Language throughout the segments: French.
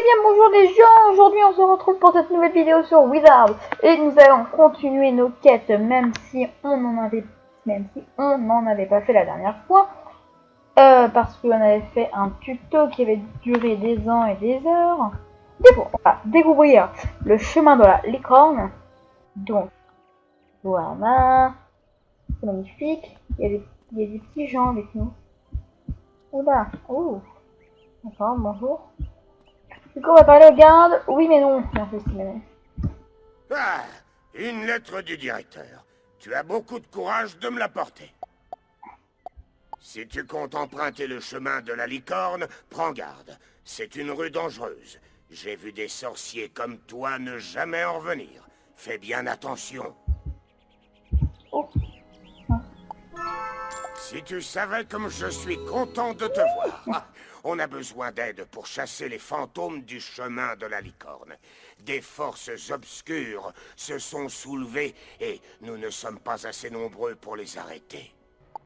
bien bonjour les gens, aujourd'hui on se retrouve pour cette nouvelle vidéo sur Wizard et nous allons continuer nos quêtes même si on n'en avait pas fait la dernière fois parce qu'on avait fait un tuto qui avait duré des ans et des heures. Du coup, on va découvrir le chemin de la licorne. Donc, voilà, c'est magnifique, il y a des petits gens avec nous. Oula, oh, d'accord, bonjour. Du coup, on va parler au garde. Oui, mais non. Merci, mais non. Ah, une lettre du directeur. Tu as beaucoup de courage de me l'apporter. Si tu comptes emprunter le chemin de la licorne, prends garde. C'est une rue dangereuse. J'ai vu des sorciers comme toi ne jamais en revenir. Fais bien attention. Oh. Si tu savais comme je suis content de te voir. Ah, on a besoin d'aide pour chasser les fantômes du chemin de la licorne. Des forces obscures se sont soulevées et nous ne sommes pas assez nombreux pour les arrêter.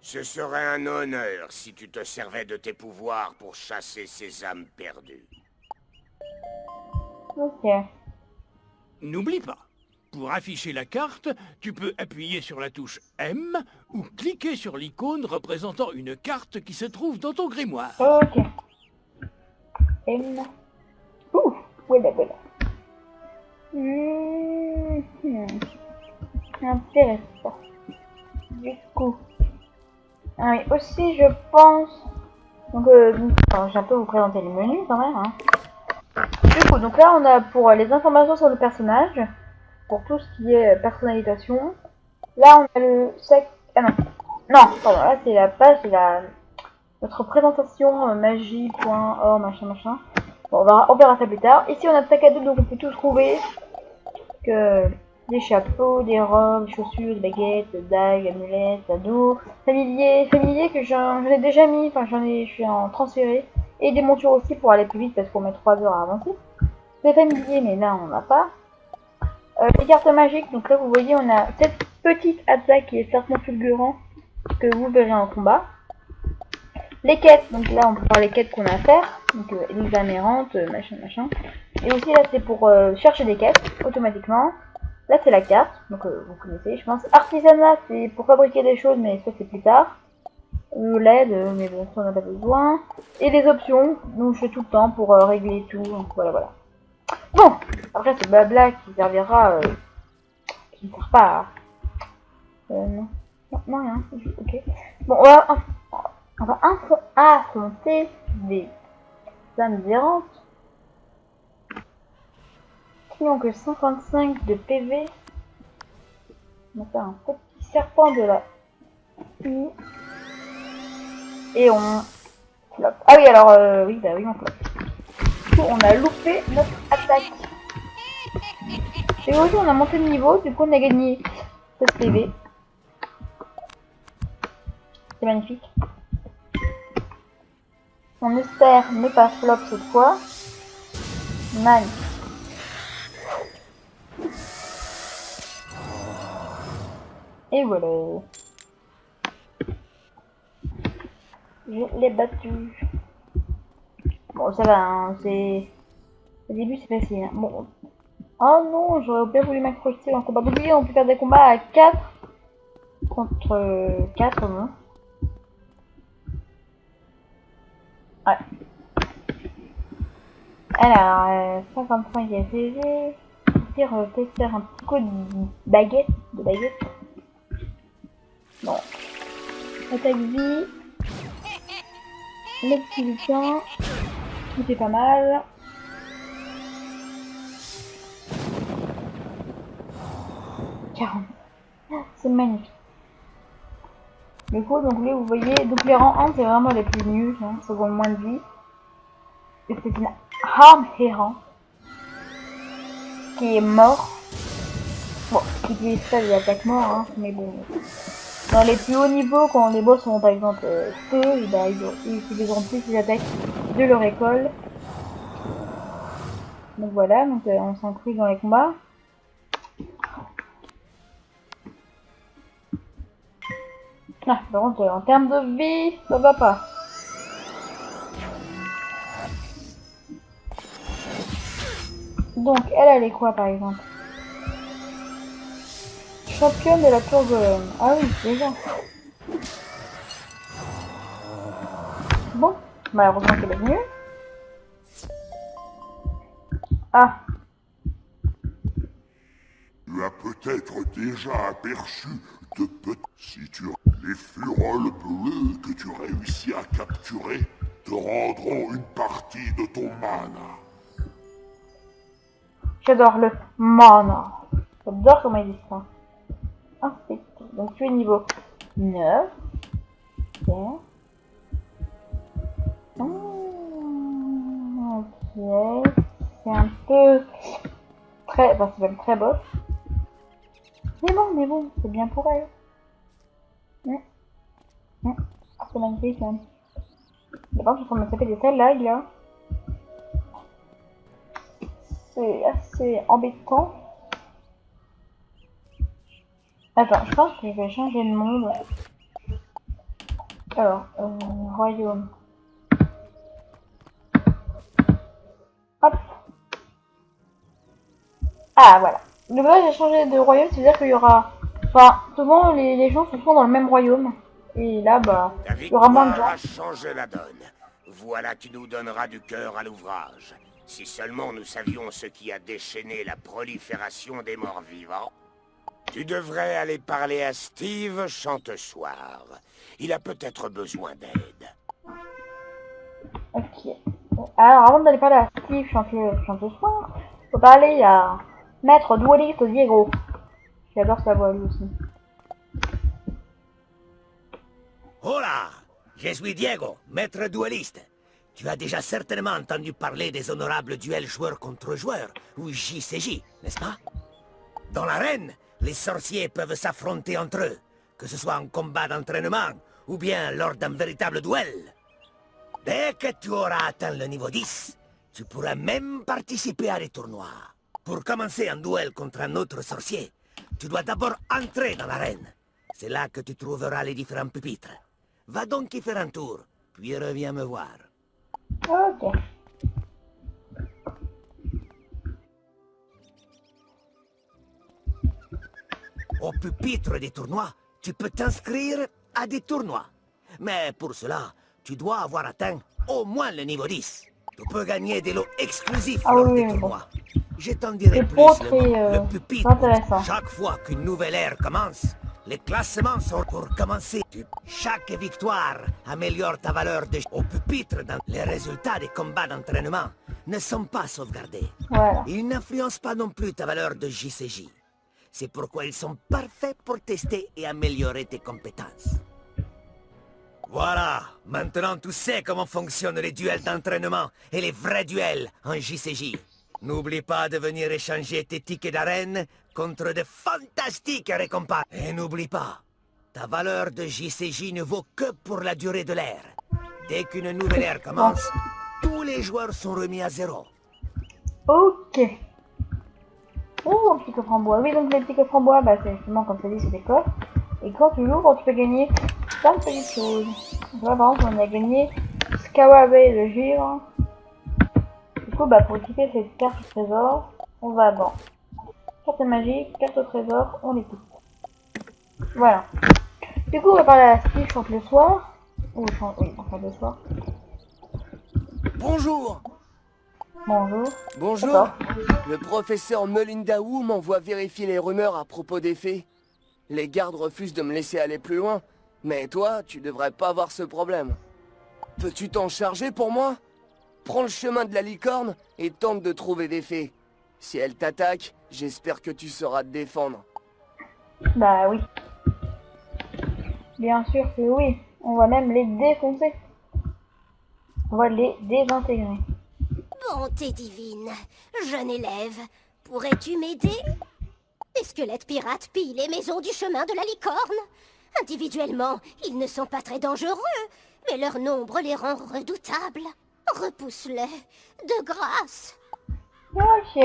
Ce serait un honneur si tu te servais de tes pouvoirs pour chasser ces âmes perdues. Ok. N'oublie pas, pour afficher la carte, tu peux appuyer sur la touche M ou cliquer sur l'icône représentant une carte qui se trouve dans ton grimoire. Ok. M. Ouh, voilà, voilà. Intéressant. Du coup. Ah oui, aussi je pense. Donc, j'ai un peu vous présenter le menu quand même. Hein. Du coup, donc là on a pour les informations sur le personnage, pour tout ce qui est personnalisation. Là on a le sec. Ah non. Non, pardon, là c'est la page, c'est notre présentation magie.or machin machin. Bon, on verra ça plus tard. Ici on a le sac à dos, donc on peut tout trouver. Que des chapeaux, des robes, des chaussures, des baguettes, des dagues, amulettes, ados, familiers que j'en ai déjà mis, enfin je suis en transféré. Et des montures aussi pour aller plus vite parce qu'on met 3 heures à avancer. Des familiers, mais là on n'a pas. Les cartes magiques, donc là vous voyez on a cette petite attaque qui est serpent fulgurant que vous verrez en combat. Les quêtes, donc là on peut voir les quêtes qu'on a à faire, donc les amérantes, machin machin. Et aussi là c'est pour chercher des quêtes automatiquement. Là c'est la carte, donc vous connaissez je pense. Artisanat c'est pour fabriquer des choses mais ça c'est plus tard. L'aide, mais bon ça on n'a pas besoin. Et les options, donc je fais tout le temps pour régler tout, donc voilà voilà. Bon, après ce blabla qui servira, qui ne sert pas à... non, non rien, ok. Bon on va affronter des âmes errantes qui n'ont que 55 de PV. On va faire un petit serpent de la I. Et on flop. Ah oui, alors, oui, bah oui, on flop. Du coup, on a loupé notre attaque. Et aujourd'hui, on a monté de niveau, du coup, on a gagné 16 PV. C'est magnifique. On espère ne pas flop cette fois. Magnifique. Et voilà. Je l'ai battu. Bon, ça va, hein, c'est... Au début, c'est facile. Hein. Bon. Oh non, j'aurais bien voulu m'accrocher en combat. Oui, on peut faire des combats à 4 contre 4, non. Ouais. Alors, 55 PV. Peut-être faire un petit coup de baguette. Bon. Attaque vie. Le petit lutin. Qui fait pas mal. C'est magnifique. Du coup, donc là, vous voyez, donc les rangs 1, c'est vraiment les plus nuls, hein, ça vaut le moins de vie. Et c'est une arme errant qui est mort. Bon, qui utilise ça, il attaque mort, hein, mais bon. Dans les plus hauts niveaux, quand les boss sont par exemple feu, bah, ils utiliseront plus les attaques de leur école. Donc voilà, donc on s'inclut dans les combats. Ah, par contre, en termes de vie, ça va pas. Donc, elle est quoi, par exemple? Championne de la tour Golem. Ah oui, déjà. Bon, malheureusement qu'elle est venue. Ah, Tu as peut-être déjà aperçu de si tu les furoles bleues que tu réussis à capturer te rendront une partie de ton mana. j'adore le mana. J'adore comment il dit ça. Inspecteur. Donc, tu es niveau 9. Ok. Ok. C'est un peu très... Bah, c'est même très bof. Mais bon, c'est bien pour elle. C'est magnifique, même. D'abord, je suis en train de me taper des celles-là, il y a. C'est assez embêtant. Attends, je pense que je vais changer de monde. Alors, royaume. Hop. Ah, voilà. Donc là, j'ai changé de royaume, c'est-à-dire qu'il y aura... Enfin, souvent, les gens sont souvent dans le même royaume. Et là, bah, La il y aura moins de victoire gens. a changé la donne. Voilà qui nous donnera du cœur à l'ouvrage. Si seulement nous savions ce qui a déchaîné la prolifération des morts vivants. Tu devrais aller parler à Steve Chantesoir. Il a peut-être besoin d'aide. Ok. Alors, avant d'aller parler à Steve, chante ce soir, faut parler à Maître Dueliste Diego. J'adore sa voix, lui aussi. Hola, je suis Diego, maître dueliste. Tu as déjà certainement entendu parler des honorables duels joueur contre joueur, ou JCJ, n'est-ce pas? Dans l'arène, les sorciers peuvent s'affronter entre eux, que ce soit en combat d'entraînement, ou bien lors d'un véritable duel. Dès que tu auras atteint le niveau 10, tu pourras même participer à des tournois. Pour commencer un duel contre un autre sorcier, tu dois d'abord entrer dans l'arène. C'est là que tu trouveras les différents pupitres. Va donc y faire un tour, puis reviens me voir. Ok. Au pupitre des tournois, tu peux t'inscrire à des tournois. Mais pour cela, tu dois avoir atteint au moins le niveau 10. Tu peux gagner des lots exclusifs Ah lors oui, des oui, bon. tournois. Je t'en dirai C'est plus pas le très, nom. Le pupitre. intéressant. Chaque fois qu'une nouvelle ère commence, les classements sont pour commencer. Chaque victoire améliore ta valeur de... Au pupitre, les résultats des combats d'entraînement ne sont pas sauvegardés. Voilà. Ils n'influencent pas non plus ta valeur de JCJ. C'est pourquoi ils sont parfaits pour tester et améliorer tes compétences. Voilà, maintenant tu sais comment fonctionnent les duels d'entraînement et les vrais duels en JCJ. N'oublie pas de venir échanger tes tickets d'arène contre de fantastiques récompenses. Et n'oublie pas, ta valeur de JCJ ne vaut que pour la durée de l'ère. Dès qu'une nouvelle ère commence, tous les joueurs sont remis à zéro. Ok. Oh, un petit coffre en bois. Oui, donc les petits coffres en bois, bah, c'est justement, comme ça dit, c'est des coffres. Et quand tu l'ouvres, tu peux gagner plein de petites choses. Donc là, par exemple, on a gagné Scarabée de givre. Du coup, bah, pour équiper cette carte au trésor, on va dans carte magique, carte au trésor, on l'équipe. Voilà. Du coup, on va parler à Steve chante le soir. Ou chante, oui, on chante le soir. Bonjour. Bonjour. Bonjour. D'accord. Le professeur Melindaou m'envoie vérifier les rumeurs à propos des fées. Les gardes refusent de me laisser aller plus loin. Mais toi, tu devrais pas avoir ce problème. Peux-tu t'en charger pour moi? Prends le chemin de la licorne et tente de trouver des fées. Si elles t'attaquent, j'espère que tu sauras te défendre. Bah oui. Bien sûr que oui. On va même les défoncer. On va les désintégrer. Bonté divine, jeune élève, pourrais-tu m'aider? Les squelettes pirates pillent les maisons du chemin de la licorne. Individuellement, ils ne sont pas très dangereux, mais leur nombre les rend redoutables. Repousse-les, de grâce. Ok.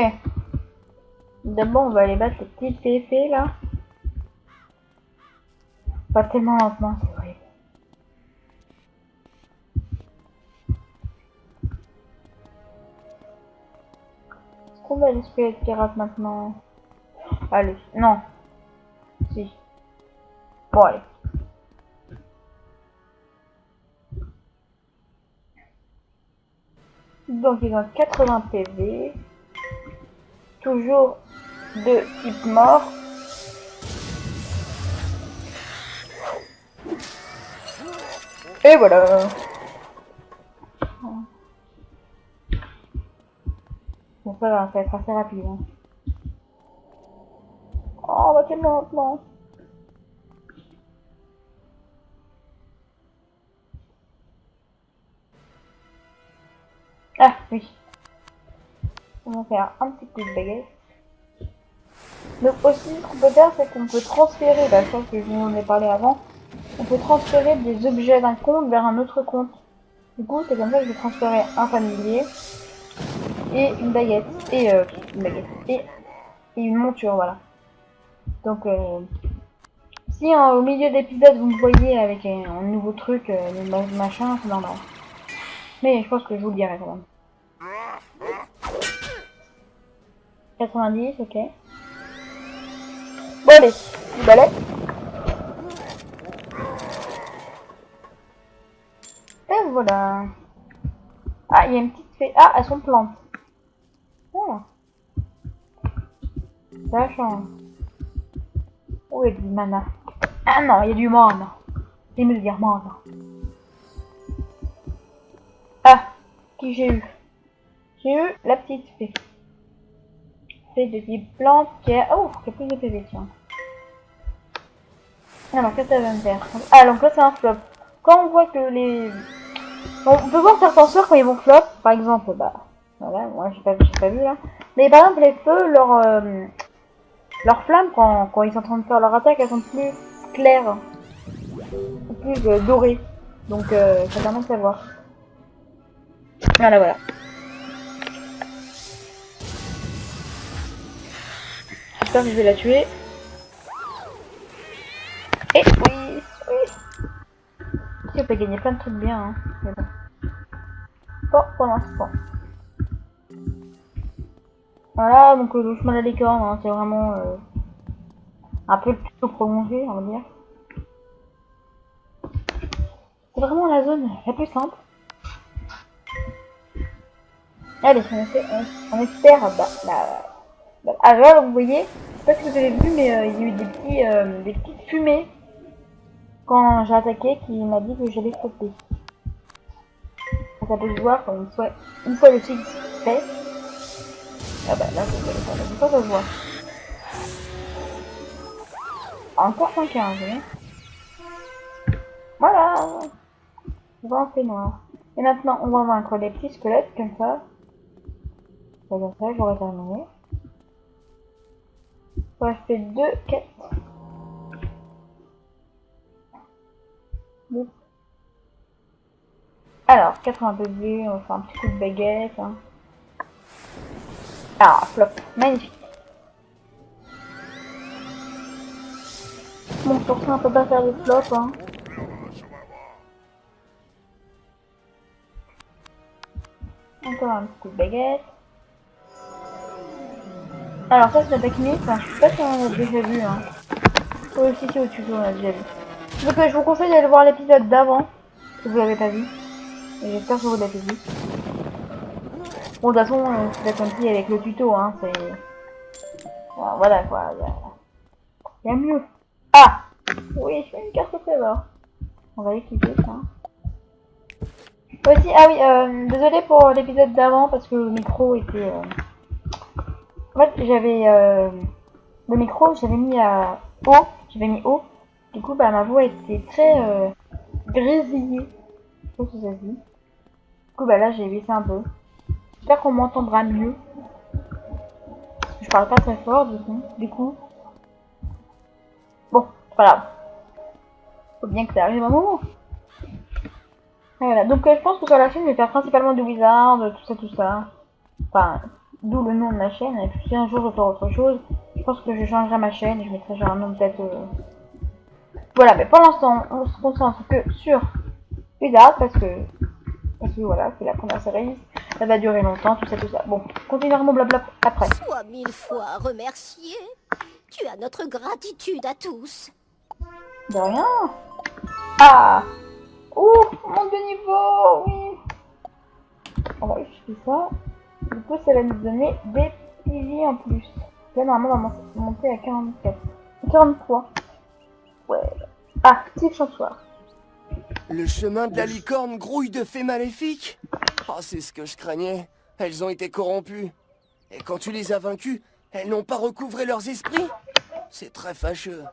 D'abord, on va aller battre les petites fées là. Pas tellement lentement, c'est vrai. Combien de squelettes pirates maintenant? Allez, non. Si. Bon, allez. Donc, ils ont 80 PV. Toujours de type mort. Et voilà. Bon, ça va être assez rapide. Hein. Oh, bah tellement lentement. Ah, oui. On va faire un petit coup de baguette. Donc aussi, ce qu'on peut faire, c'est qu'on peut transférer, bah, ça que je vous en ai parlé avant, on peut transférer des objets d'un compte vers un autre compte. Du coup, c'est comme ça que je vais transférer un familier et une baguette, et une monture, voilà. Donc, si au milieu de l'épisode vous me voyez avec un nouveau truc, machin, c'est normal. Mais je pense que je vous le dirai quand même. 90, ok. Bon allez, du balai. Et voilà. Ah, il y a une petite fée. Ah, elles sont plantes. Voilà. Ça change. Oh, il y a du mana. Ah non, il y a du mana. Il me dire mana. Ah, qui j'ai eu? J'ai eu la petite fée. Fée de type plante qui a... Oh, qui a plus de PV, tiens. Alors, qu'est-ce que ça va me faire? Ah, donc là, c'est un flop. Quand on voit que les... Bon, on peut voir certains sorts quand ils vont flop. Par exemple, bah... Voilà, moi, j'ai pas vu, là. Mais par exemple, les feux, leurs flammes, quand ils sont en train de faire leur attaque, elles sont plus claires. Plus dorées. Donc, ça permet de savoir. Voilà, voilà. J'espère que je vais la tuer. Et oui, oui. Si, on peut gagner plein de trucs bien, hein. Mais bon. Bon, pour l'instant. Voilà, donc le chemin de la licorne, hein, c'est vraiment un peu le tuto prolongé, on va dire. C'est vraiment la zone la plus simple. Allez, on espère, ah là, vous voyez, je sais pas si vous avez vu, mais il y a eu des petites fumées quand j'ai attaqué qui m'a dit que j'allais stopper. Ça peut se voir quand une fois le cycle fait. Ah bah là, c'est pas ça se voit. Encore 115, oui. Voilà. On va en fait noir. Et maintenant, on va vaincre les petits squelettes comme ça. Comme ça, j'aurais terminé. On va faire 2 quêtes. Bon. Alors, 80 PV, on va faire un petit coup de baguette. Hein. Ah, flop. Magnifique. Bon, sur ça, on peut pas faire de flop. Hein. Encore un petit coup de baguette. Alors ça c'est la technique, enfin, je sais pas si on a déjà vu. Hein. Oui, si, au tuto on a déjà vu. Donc je vous conseille d'aller voir l'épisode d'avant, si vous l'avez pas vu. Et j'espère que vous l'avez vu. Bon, de toute façon, c'est comme si avec le tuto, hein, c'est... Alors, voilà quoi, il y a mieux. Ah oui, je fais une carte au trésor. On va l'équiper ça. Aussi, ah oui, désolé pour l'épisode d'avant parce que le micro était... En fait, j'avais le micro, j'avais mis à haut, haut. Du coup, bah ma voix était très grésillée. Je sais pas si ça se dit. Du coup, bah là, j'ai baissé un peu. J'espère qu'on m'entendra mieux. Je parle pas très fort, du coup. Bon, c'est pas grave. Faut bien que ça arrive un moment. Voilà, donc je pense que sur la chaîne, je vais faire principalement du Wizard, tout ça. Enfin, d'où le nom de ma chaîne. Et puis si un jour je fais autre chose, je pense que je changerai ma chaîne et je mettrai genre un nom peut-être... Voilà, mais pour l'instant, on se concentre que sur Wizard parce que voilà, c'est la première série. ça va durer longtemps, tout ça. Bon, continuerons mon blabla après. Sois 1000 fois remercié. Tu as notre gratitude à tous. De rien. Ah. Ouh, mon de niveau, oui. On va utiliser ça. Du coup, ça va nous donner des PV en plus. Là, normalement, on va monter à 44. 43. Ouais. Ah, petit chansoir. Le chemin de la licorne grouille de fées maléfiques. Ah, c'est ce que je craignais. Elles ont été corrompues. Et quand tu les as vaincues, elles n'ont pas recouvré leurs esprits. C'est très fâcheux.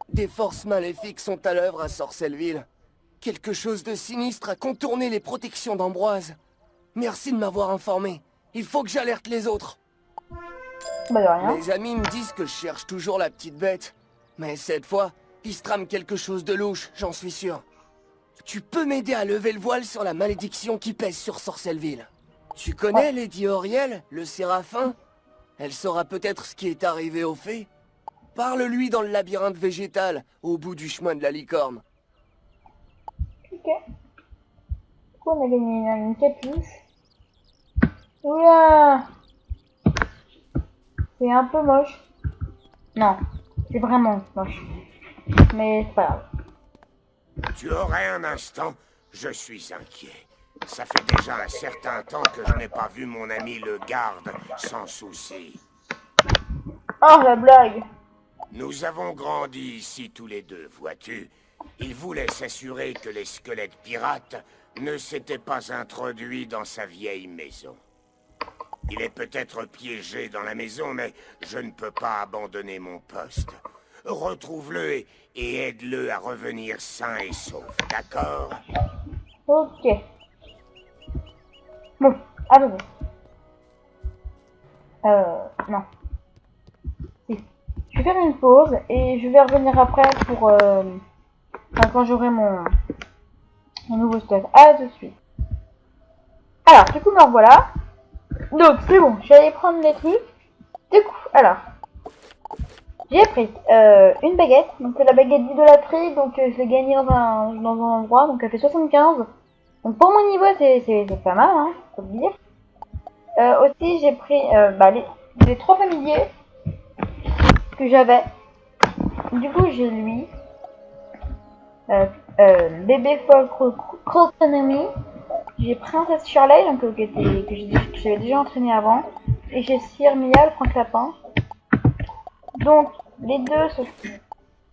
Des forces maléfiques sont à l'œuvre à Sorcelleville. Quelque chose de sinistre a contourné les protections d'Ambroise. Merci de m'avoir informé. Il faut que j'alerte les autres. Bah de rien. Mes amis me disent que je cherche toujours la petite bête. Mais cette fois, il se trame quelque chose de louche, j'en suis sûr. Tu peux m'aider à lever le voile sur la malédiction qui pèse sur Sorcelleville. Tu connais Lady Auriel, le séraphin? Elle saura peut-être ce qui est arrivé aux fées. Parle-lui dans le labyrinthe végétal, au bout du chemin de la licorne. Ok. Du coup, on a gagné une capuche. Oula! C'est un peu moche. Non, c'est vraiment moche. Mais c'est pas grave. Tu aurais un instant, je suis inquiet. Ça fait déjà un certain temps que je n'ai pas vu mon ami le garde sans souci. Oh, la blague! Nous avons grandi ici tous les deux, vois-tu. Il voulait s'assurer que les squelettes pirates ne s'étaient pas introduits dans sa vieille maison. Il est peut-être piégé dans la maison, mais je ne peux pas abandonner mon poste. Retrouve-le et aide-le à revenir sain et sauf, d'accord? Ok. Bon, allons. Non. Si. Je vais faire une pause et je vais revenir après pour enfin, quand j'aurai mon nouveau stuff. À tout de suite. Alors, du coup, me revoilà. Donc, c'est bon, je suis allée prendre les trucs. Du coup, alors, j'ai pris une baguette, donc c'est la baguette d'idolâtrie, donc je l'ai gagnée dans un endroit, donc elle fait 75. Donc pour mon niveau, c'est pas mal, hein, faut le dire. Aussi, j'ai pris les 3 familiers que j'avais. Du coup, j'ai lui, bébé folk Croconomy. J'ai Princesse Shirley, donc que j'avais déjà entraîné avant. Et j'ai Sir Mia, le Franck Lapin. Donc, les deux,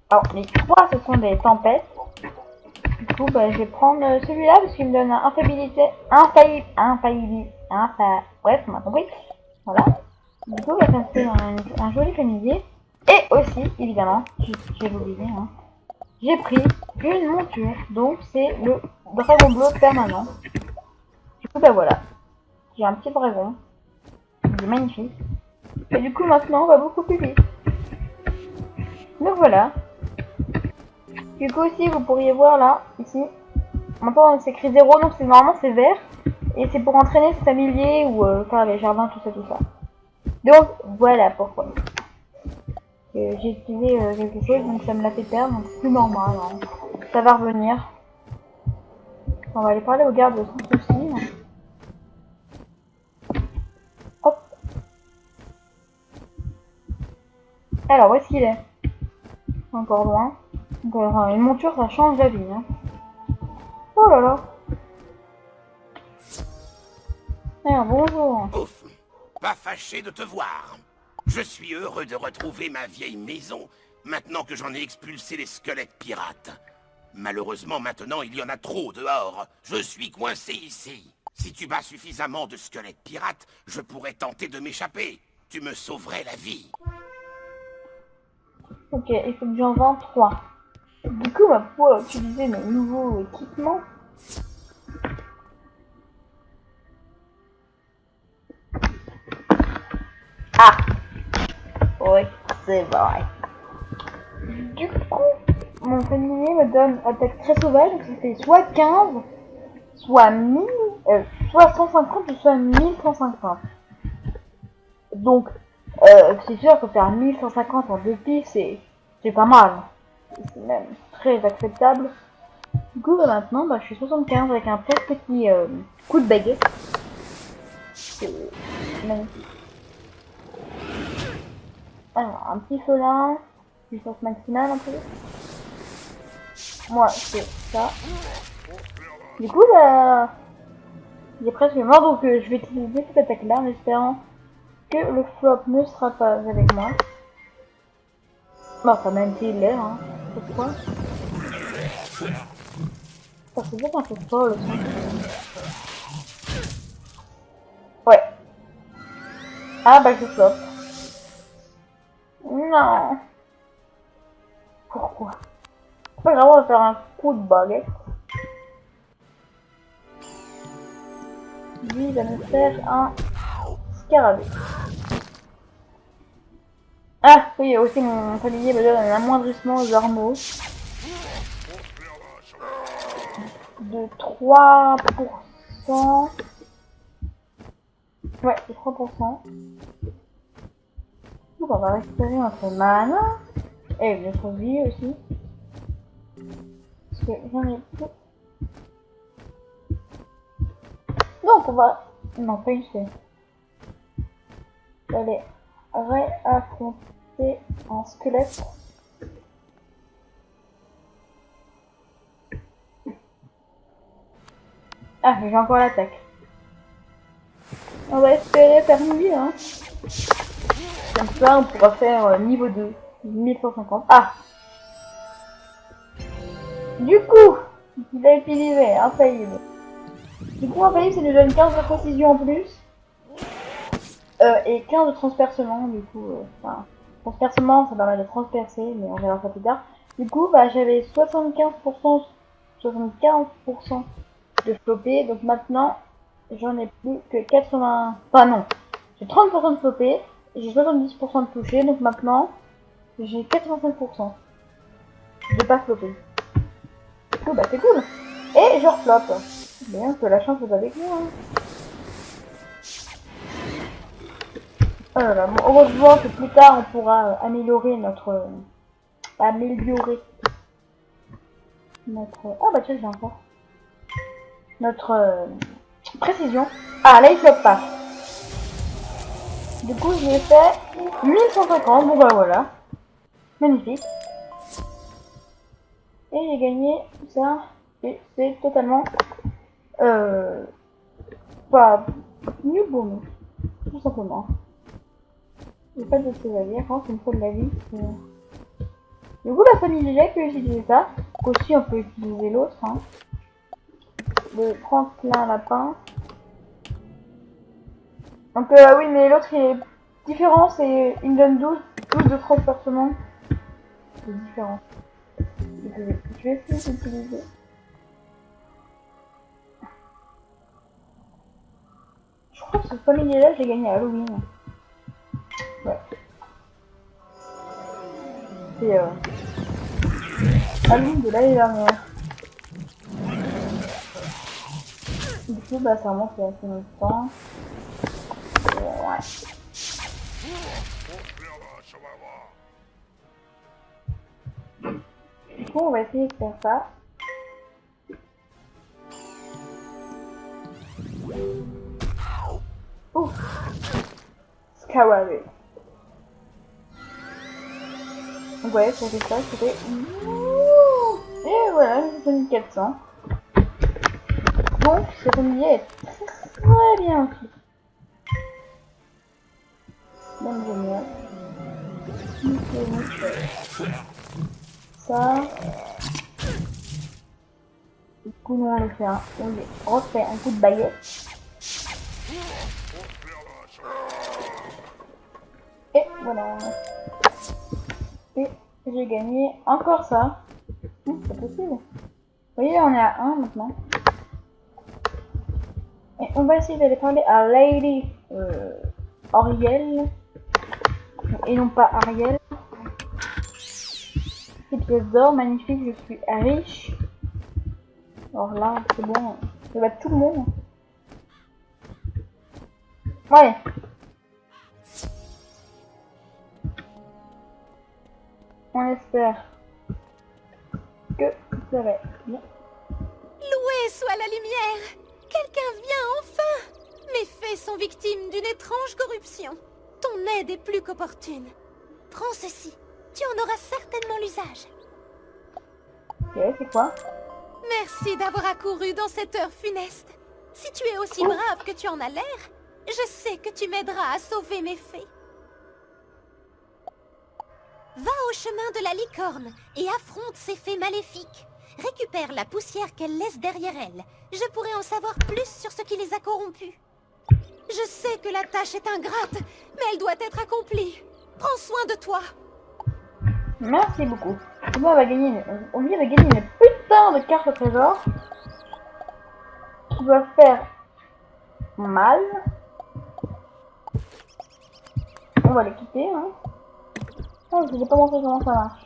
alors, les 3, ce sont des tempêtes. Du coup, je vais prendre celui-là parce qu'il me donne bref, on m'a compris. Voilà. Du coup, ça me fait un joli familier. Et aussi, évidemment, j'ai oublié, hein, j'ai pris une monture. Donc, c'est le dragon bleu permanent. Du coup, voilà. J'ai un petit dragon. Il est magnifique. Et du coup, maintenant, on va beaucoup plus vite. Donc voilà. Du coup aussi, vous pourriez voir là, ici. Maintenant, c'est écrit 0, donc normalement c'est vert. Et c'est pour entraîner ses familiers ou faire les jardins, tout ça. Donc, voilà pourquoi. J'ai utilisé quelque chose, donc ça me l'a fait perdre, donc c'est plus normal. Hein. Ça va revenir. On va aller parler au garde sans souci. Hop. Alors, où est-ce qu'il est? Encore loin. Donc, une monture, ça change la vie. Hein. Oh là là. Alors, bonjour. Ouf, pas fâché de te voir. Je suis heureux de retrouver ma vieille maison, maintenant que j'en ai expulsé les squelettes pirates. Malheureusement, maintenant, il y en a trop dehors. Je suis coincé ici. Si tu bats suffisamment de squelettes pirates, je pourrais tenter de m'échapper. Tu me sauverais la vie. Ok, il faut que j'en vende 3. Du coup, on va pouvoir utiliser mes nouveaux équipements. Ah! Oui, c'est vrai. Du coup, mon familier me donne attaque très sauvage, donc ça fait soit 15, soit 1000, soit 150 ou soit 1150. Donc, c'est sûr que faire 1150 en 2 pistes, c'est pas mal. C'est même très acceptable. Du coup, maintenant, je suis 75 avec un petit coup de baguette. C'est magnifique. Alors, un petit felin, puissance maximale un peu. Moi, c'est ça. Du coup, là, il est presque mort, donc je vais utiliser cette attaque-là en espérant que le flop ne sera pas avec moi. Bon, enfin, même s'il l'est, hein. Pourquoi? Ça c'est peut-être un peu fort le son. Ouais. Ah bah je flop. Non. Pourquoi? C'est pas grave, on va faire un coup de baguette. Lui il va me faire un scarabée. Ah oui, aussi mon familier me donne un amoindrissement d'armaux de 3%. Ouais, de 3%. Donc on va récupérer notre mana et notre vie aussi. Parce que j'en ai plus. Donc on va... Non, pas une seule. Allez, réaffronter un squelette. Ah, mais j'ai encore l'attaque. On va espérer faire mieux, hein. Comme ça, on pourra faire niveau 2. 1150. Ah! Du coup, il a utilisé infaillible. Du coup, infaillible, ça nous donne 15 de précision en plus. Et 15 de transpercement, du coup. Enfin, transpercement, ça permet de transpercer, mais on verra ça plus tard. Du coup, bah, j'avais 75% de flopé, donc maintenant, j'en ai plus que 80... Enfin non, j'ai 30% de flopé, et j'ai 70% de touché, donc maintenant, j'ai 85% de pas flopé. Du coup, bah c'est cool. Et je refloppe. Bien que la chance est avec nous, hein. Oh là là, bon, heureusement que plus tard, on pourra améliorer notre... Ah bah tiens, j'ai encore. Notre précision. Ah, là, il floppe pas. Du coup, je l'ai fait 1150. Bon, bah voilà. Magnifique. Et j'ai gagné ça. Et c'est totalement... pas mieux pour nous. Tout simplement. Il n'y a pas de choses à dire. Hein, c'est une fois de la vie. Du coup, la famille Léger peut utiliser ça. Aussi, on peut utiliser l'autre. Hein. Le tremplin lapin. Donc oui, mais l'autre il est différent, c'est il me donne 12 de transpercement. C'est différent. Je vais essayer d'utiliser. Je crois que ce familier-là, j'ai gagné à Halloween. Ouais. C'est Halloween de l'année dernière. Du coup, bah ça remonte il y a assez longtemps. Ouais. Du coup, on va essayer de faire ça. Ouf. Scarabée. Donc ouais, c'était ça, c'était... Et voilà, j'ai mis 400. Donc, ce familier est très bien fait. Même génial. Ça. Du coup, nous on lui fait on lui refait un coup de baguette. Et voilà. Et j'ai gagné encore ça. C'est possible. Vous voyez, on est à 1 maintenant. Et on va essayer d'aller parler à Lady Ariel. Et non pas Ariel. Ces pièces d'or, magnifique, je suis riche. Alors là, c'est bon, ça va tout le monde. Ouais. On espère que ça va être bien. Loué soit la lumière! Quelqu'un vient enfin! Mes fées sont victimes d'une étrange corruption. Ton aide est plus qu'opportune. Prends ceci. Tu en auras certainement l'usage. Ok, c'est quoi? Merci d'avoir accouru dans cette heure funeste. Si tu es aussi brave que tu en as l'air, je sais que tu m'aideras à sauver mes fées. Va au chemin de la licorne et affronte ces fées maléfiques. Récupère la poussière qu'elles laissent derrière elles. Je pourrais en savoir plus sur ce qui les a corrompues. Je sais que la tâche est ingrate, mais elle doit être accomplie. Prends soin de toi. Merci beaucoup. Moi, on vient de gagner une putain de carte au trésor qui doit faire mal. On va les quitter, hein. Oh, je n'ai pas montré comment ça marche.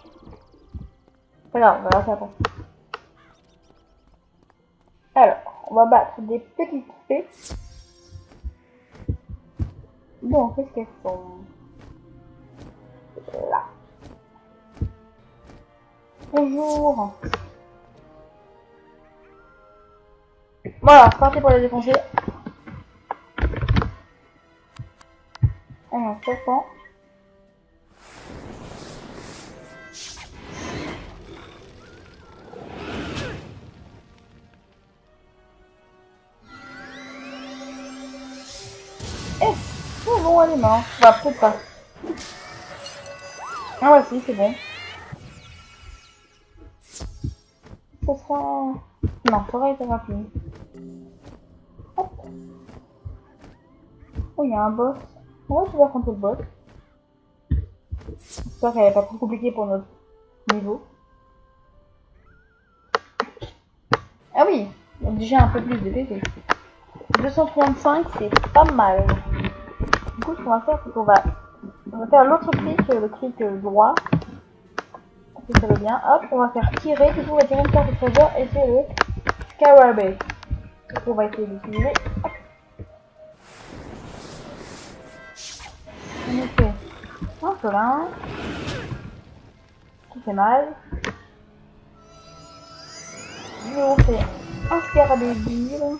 C'est pas grave, on va la faire après. Alors, on va battre des petites fées. Bon, qu'est-ce qu'elles sont? Là. Bonjour. Voilà, c'est parti pour les défoncer. Alors, 500. Oh bon, elle est morte. Bah, peut-être pas. Ah ouais, si, c'est bon. Ce sera... Non, ça aurait été rapide. Hop. Oh, il y a un boss. On va essayer d'affronter le boss. J'espère qu'elle n'est pas trop compliquée pour notre niveau. Ah oui, il y a déjà un peu plus de PP. 235, c'est pas mal. Du coup, ce qu'on va faire, c'est qu'on va faire l'autre clic, le clic droit. Si ça va bien. Hop, on va faire tirer. Du coup, on va tirer une carte de trésor et c'est le Scarabée. Donc, on va essayer d'utiliser. On a fait un solin qui fait mal. On fait un Scarabée vivre.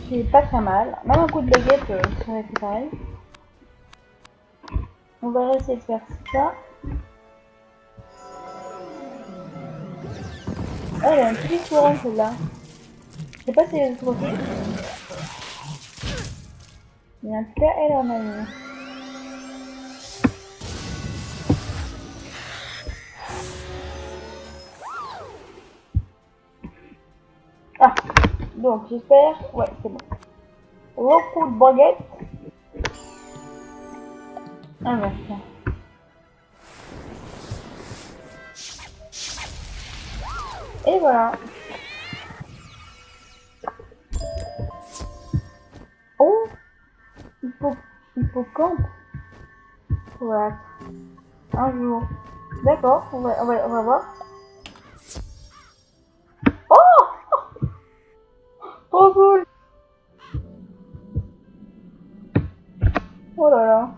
Qui est pas très mal. Même un coup de baguette serait pareil. On va essayer de faire ça. Oh, elle a un petit courant celle-là. Je sais pas si elle est trop vite. Mais en tout cas, elle en a une. Ah, donc j'espère. Ouais, c'est bon. Beaucoup de baguettes. Ah, merci. Et voilà. Oh, hippocampe. Voilà. Un jour. D'accord, on va voir. Oh, trop cool. Oh là là.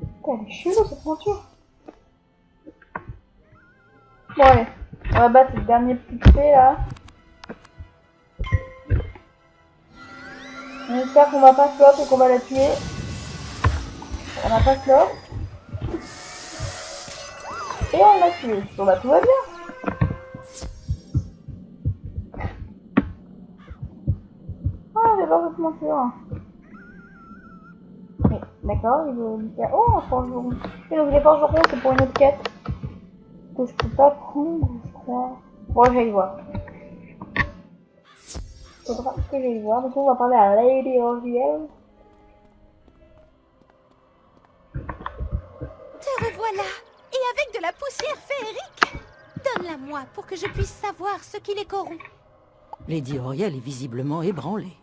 Putain, elle est chelou cette monture. Bon allez, on va battre le dernier petit fée là. On espère qu'on va pas flop et qu'on va la tuer. On n'a pas flop. Et on l'a tué. Bon bah tout va bien. Ah, j'ai pas cette monture. Mais d'accord, il veut faire... Oh, un forgeron. Et donc les forgerons c'est pour une autre quête. Que je peux pas prendre, je crois. Bon, j'aille voir. Faudra que j'aille voir. Donc on va parler à Lady Oriel. Te revoilà. Et avec de la poussière féerique. Donne-la moi pour que je puisse savoir ce qui les corrompt. Lady Oriel est visiblement ébranlée.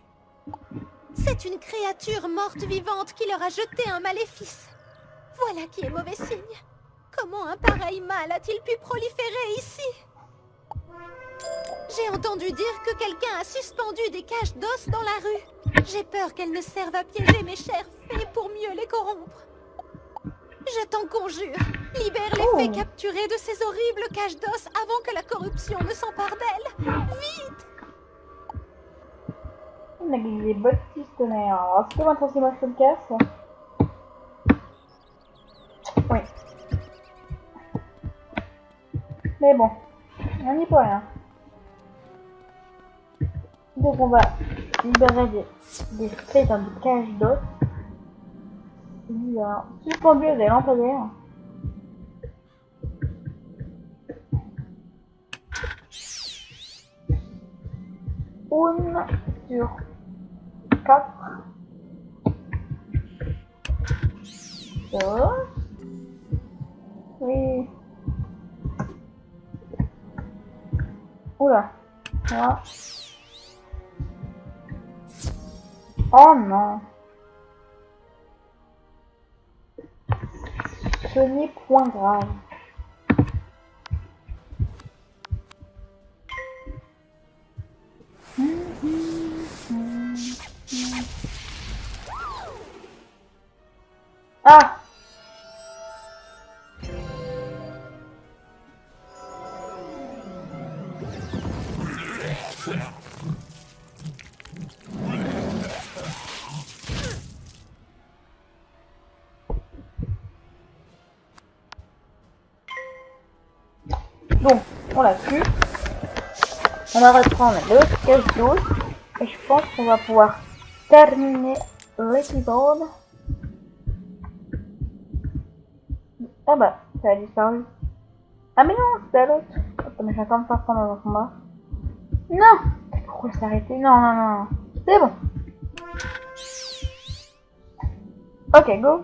C'est une créature morte vivante qui leur a jeté un maléfice. Voilà qui est mauvais signe. Comment un pareil mal a-t-il pu proliférer ici? J'ai entendu dire que quelqu'un a suspendu des caches d'os dans la rue. J'ai peur qu'elles ne servent à piéger mes chères fées pour mieux les corrompre. Je t'en conjure, libère les fées capturées de ces horribles caches d'os avant que la corruption ne s'empare d'elles. Vite! On a gagné des bâtisses tonnerre. Alors, est-ce que maintenant c'est moi qui le casse? Oui. Mais bon, on n'y peut rien. Donc on va libérer des faits dans des cages d'os. C'est bizarre. Suspendu à des lampadaires. Une sur 4. Ça. Oui. Oula. Voilà. Oh non. Ce n'est point grave. Ah! Donc, on l'a su. On va reprendre le cache d'os. Et je pense qu'on va pouvoir terminer l'épisode. Ah bah, ça a disparu. Ah mais non, c'était à l'autre. Attends, mais j'attends de pas prendre un combat. Non! Pourquoi s'est arrêté? Non, non, non. C'est bon. Ok, go.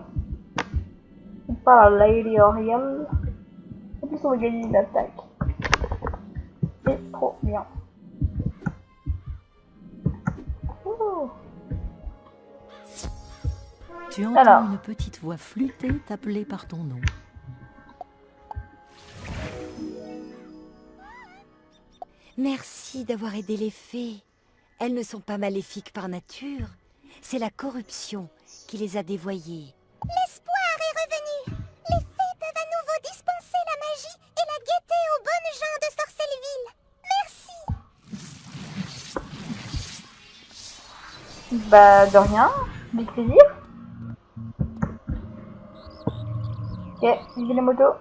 On parle à Lady Oriel. En plus, on va gagner une attaque. C'est trop bien. Ouh. Tu entends Alors. une petite voix flûtée t'appeler par ton nom. Merci d'avoir aidé les fées. Elles ne sont pas maléfiques par nature. C'est la corruption qui les a dévoyées. L'espoir est revenu. Les fées peuvent à nouveau dispenser la magie et la gaieté aux bonnes gens de Sorcelleville. Merci. Bah, de rien. Du plaisir. Ok, vive les motos.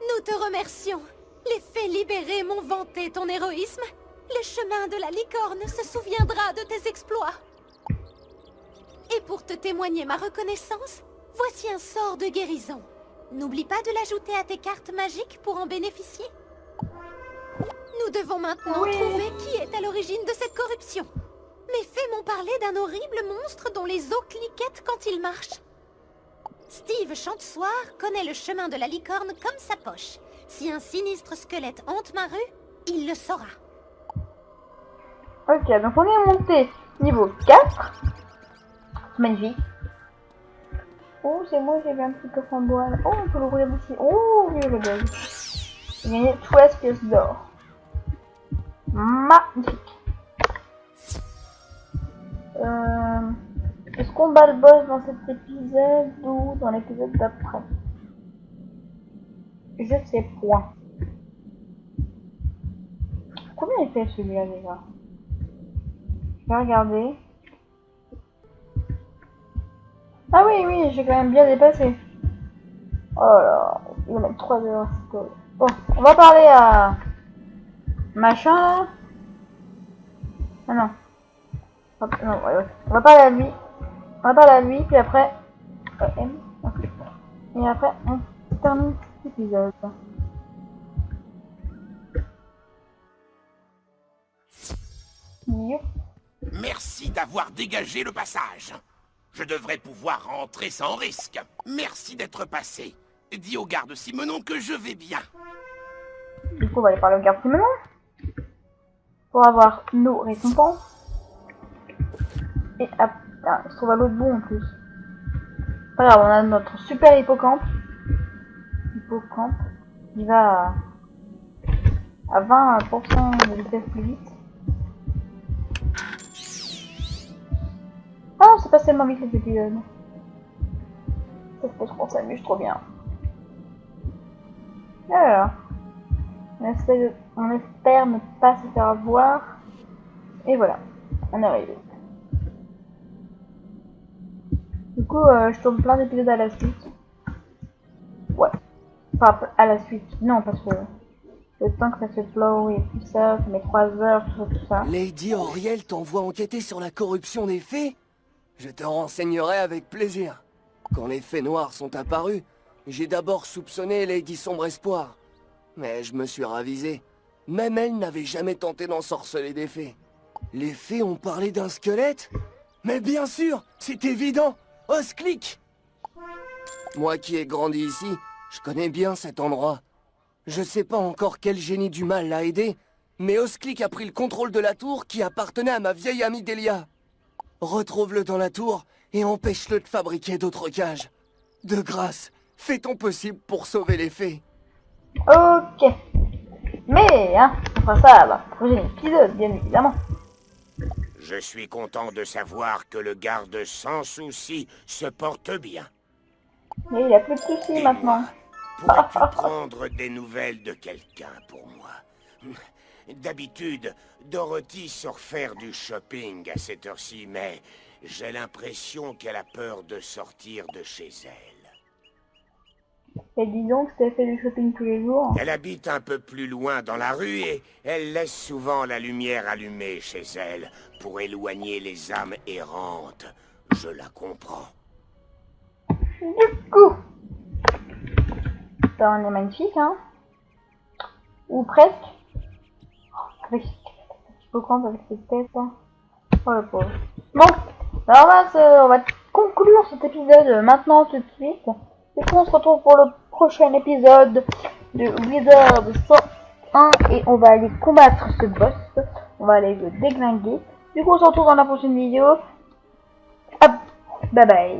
Nous te remercions. Les fées libérées m'ont vanté ton héroïsme. Le chemin de la licorne se souviendra de tes exploits. Et pour te témoigner ma reconnaissance, voici un sort de guérison. N'oublie pas de l'ajouter à tes cartes magiques pour en bénéficier. Nous devons maintenant trouver qui est à l'origine de cette corruption. Mes fées m'ont parlé d'un horrible monstre dont les os cliquettent quand il marche. Steve Chantesoir connaît le chemin de la licorne comme sa poche. Si un sinistre squelette hante ma rue, il le saura. Ok, donc on est monté niveau 4. Magnifique. Oh, c'est moi, j'ai un petit coffre en bois. Oh, on peut l'ouvrir d'ici. Oh, oui, le gaz. J'ai gagné 13 pièces d'or. Magnifique. Est-ce qu'on bat le boss dans cet épisode ou dans l'épisode d'après? Je sais point. Combien il fait celui-là déjà? Je vais regarder. Ah oui, oui, j'ai quand même bien dépassé. Oh là là, il va mettre 3 heures. Bon, on va parler à... Machin là. Ah non. Hop, non, ouais. On va parler à lui. On va parler à lui, puis après... M. Et après, on termine cet épisode. Yep. Merci d'avoir dégagé le passage. Je devrais pouvoir rentrer sans risque. Merci d'être passé. Dis au garde Simenon que je vais bien. Du coup, on va aller parler au garde Simenon pour avoir nos récompenses. Et ah, il se trouve à l'autre bout en plus. Pas grave, on a notre super hippocampe. Hippocampe. Il va à 20% de vitesse plus vite. Ah non, c'est pas tellement vite les épisodes. Ça se passe qu'on s'amuse trop bien. Alors, on espère ne pas se faire voir. Et voilà, on est arrivé. Du coup, je tourne plein d'épisodes à la suite. Ouais. Enfin, à la suite. Non, parce que le temps que ça se flow et tout ça, ça met 3 heures, tout ça. Lady Auriel t'envoie enquêter sur la corruption des fées? Je te renseignerai avec plaisir. Quand les fées noires sont apparues, j'ai d'abord soupçonné Lady Sombre Espoir. Mais je me suis ravisé. Même elle n'avait jamais tenté d'ensorceler des fées. Les fées ont parlé d'un squelette? Mais bien sûr, c'est évident! Osclic! Moi qui ai grandi ici, je connais bien cet endroit. Je sais pas encore quel génie du mal l'a aidé, mais Osclic a pris le contrôle de la tour qui appartenait à ma vieille amie Delia. Retrouve-le dans la tour et empêche-le de fabriquer d'autres cages. De grâce, fais ton possible pour sauver les fées. Ok. Mais, hein, on fera ça à la prochaine épisode, bien évidemment. Je suis content de savoir que le garde sans souci se porte bien. Mais il a plus de soucis maintenant. Pourrais-tu prendre des nouvelles de quelqu'un pour moi? D'habitude, Dorothy sort faire du shopping à cette heure-ci, mais j'ai l'impression qu'elle a peur de sortir de chez elle. Et dis donc, si elle fait du shopping tous les jours. Elle habite un peu plus loin dans la rue et elle laisse souvent la lumière allumée chez elle pour éloigner les âmes errantes. Je la comprends. Du coup, on est magnifique, hein? Ou presque. Avec, je peux prendre avec cette tête, hein. Oh le pauvre. Bon, alors on va conclure cet épisode maintenant tout de suite. Et puis on se retrouve pour le prochain épisode de Wizard 101 et on va aller combattre ce boss. On va aller le déglinguer. Du coup on se retrouve dans la prochaine vidéo. Hop, bye bye.